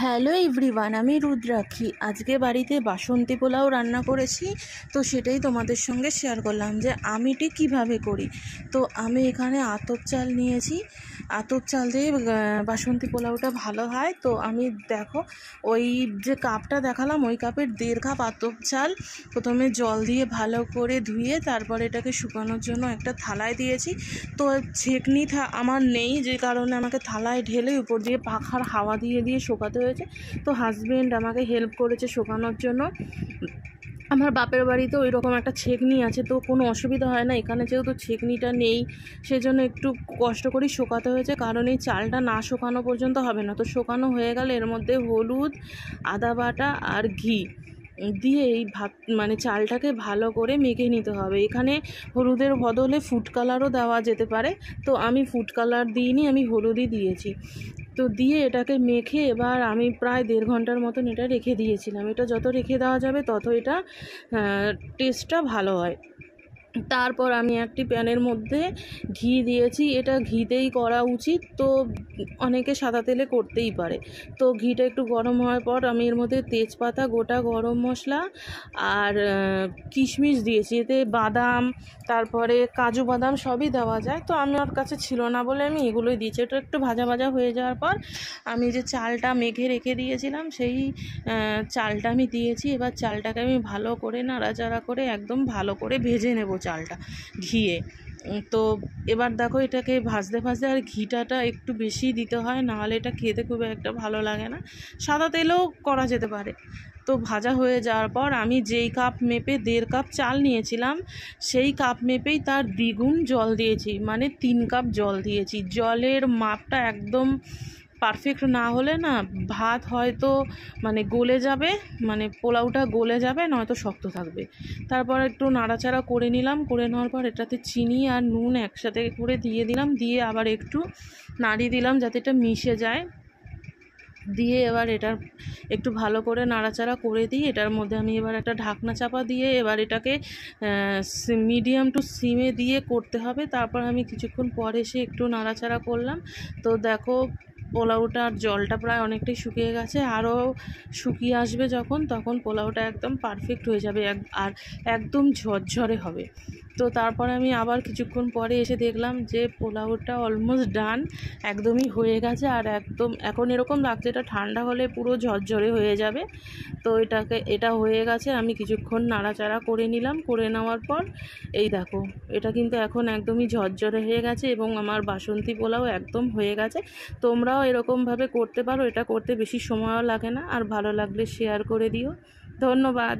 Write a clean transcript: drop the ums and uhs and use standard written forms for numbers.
Hello everyone, আমি রুদ্রাক্ষী। আজকে বাড়িতে বাসন্তী পোলাও রান্না করেছি, তো সেটাই তোমাদের সঙ্গে শেয়ার করলাম যে আমি ঠিক কীভাবে করি। তো আমি এখানে আতপ চাল নিয়েছি, আতপ চাল দিয়ে বাসন্তী পোলাওটা ভালো হয়। তো আমি দেখো ওই যে কাপটা দেখালাম, ওই কাপের 1.5 কাপ আতপ চাল প্রথমে জল দিয়ে ভালো করে ধুয়ে তারপর এটাকে শুকানোর জন্য একটা থালায় দিয়েছি। তো ছেঁকনি আমার নেই, যে কারণে আমাকে থালায় ঢেলে উপর দিয়ে পাখার হাওয়া দিয়ে দিয়ে শোকাতে হয়েছে। তো হাজব্যান্ড আমাকে হেল্প করেছে শোকানোর জন্য। আমার বাপের বাড়িতে ওই রকম একটা ছেঁকনি আছে, তো কোনো অসুবিধা হয় না। এখানে যেহেতু ছেঁকনিটা নেই, সেজন্য একটু কষ্ট করেই শোকাতে হয়েছে, কারণ এই চালটা না শোকানো পর্যন্ত হবে না। তো শোকানো হয়ে গেলে এর মধ্যে হলুদ, আদা বাটা আর ঘি দিয়ে এই চালটাকে ভালো করে মেখে নিতে হবে। এখানে হলুদের বদলে ফুড কালারও দেওয়া যেতে পারে, তো আমি ফুড কালার দিইনি, আমি হলুদই দিয়েছি। তো দিয়ে এটাকে মেখে এবার আমি প্রায় 1.5 ঘন্টার মতন এটা রেখে দিয়েছিলাম। এটা যত রেখে দেওয়া যাবে তত এটা টেস্টটা ভালো হয়। তারপর আমি একটি প্যানের মধ্যে ঘি দিয়েছি, এটা ঘিতেই করা উচিত, তো অনেকে সাদা তেলে করতেই পারে। তো ঘিটা একটু গরম হওয়ার পর আমি এর মধ্যে তেজপাতা, গোটা গরম মশলা আর কিশমিশ দিয়েছি। এতে বাদাম, তারপরে কাজু বাদাম সবই দেওয়া যায়, তো আমার কাছে ছিল না বলে আমি এগুলোই দিয়েছি। এটা একটু ভাজা ভাজা হয়ে যাওয়ার পর আমি যে চালটা মেখে রেখে দিয়েছিলাম সেই চালটা আমি দিয়েছি। এবার চালটাকে আমি ভালো করে নাড়াচাড়া করে একদম ভালো করে ভেজে নেব চালটা ঘিয়ে। তো এবার দেখো এটাকে ভাজতে ভাজতে, আর ঘিটাটা একটু বেশি দিতে হয়, নাহলে এটা খেতে খুব একটা ভালো লাগে না। সাদা তেলেও করা যেতে পারে। তো ভাজা হয়ে যাওয়ার পর আমি যেই কাপ মেপে 1.5 কাপ চাল নিয়েছিলাম, সেই কাপ মেপেই তার দ্বিগুণ জল দিয়েছি, 3 কাপ জল দিয়েছি। জলের মাপটা একদম পারফেক্ট না হলে না ভাত হয়তো গলে যাবে, পোলাওটা গলে যাবে, নয়তো শক্ত থাকবে। তারপর একটু নাড়াচাড়া করে নিলাম, করে নেওয়ার পর এটাতে চিনি আর নুন একসাথে করে দিয়ে দিলাম, দিয়ে আবার একটু নাড়িয়ে দিলাম যাতে এটা মিশে যায়। দিয়ে এবার এটার একটু ভালো করে নাড়াচাড়া করে দিই। এটার মধ্যে আমি এবার একটা ঢাকনা চাপা দিয়ে এবার এটাকে মিডিয়াম টু সিমে দিয়ে করতে হবে। তারপর আমি কিছুক্ষণ পরে এসে একটু নাড়াচাড়া করলাম। তো দেখো পোলাওটার জলটা প্রায় অনেকটাই শুকিয়ে গেছে, আরও শুকিয়ে আসবে যখন, তখন পোলাওটা একদম পারফেক্ট হয়ে যাবে আর একদম ঝরঝরে হবে। তো তারপর আমি আবার কিছুক্ষণ পরে এসে দেখলাম যে পোলাওটা অলমোস্ট ডান, একদমই হয়ে গেছে। আর একদম এখন এরকম লাগছে, এটা ঠান্ডা হলে পুরো ঝরঝরে হয়ে যাবে। তো এটা হয়ে গেছে। আমি কিছুক্ষণ নাড়াচাড়া করে নিলাম, করে নেওয়ার পর এই দেখো এটা কিন্তু এখন একদমই ঝরঝরে হয়ে গেছে এবং আমার বাসন্তী পোলাও একদম হয়ে গেছে। তোমরাও এরকমভাবে করতে পারো, এটা করতে বেশি সময়ও লাগে না। আর ভালো লাগলে শেয়ার করে দিও। ধন্যবাদ।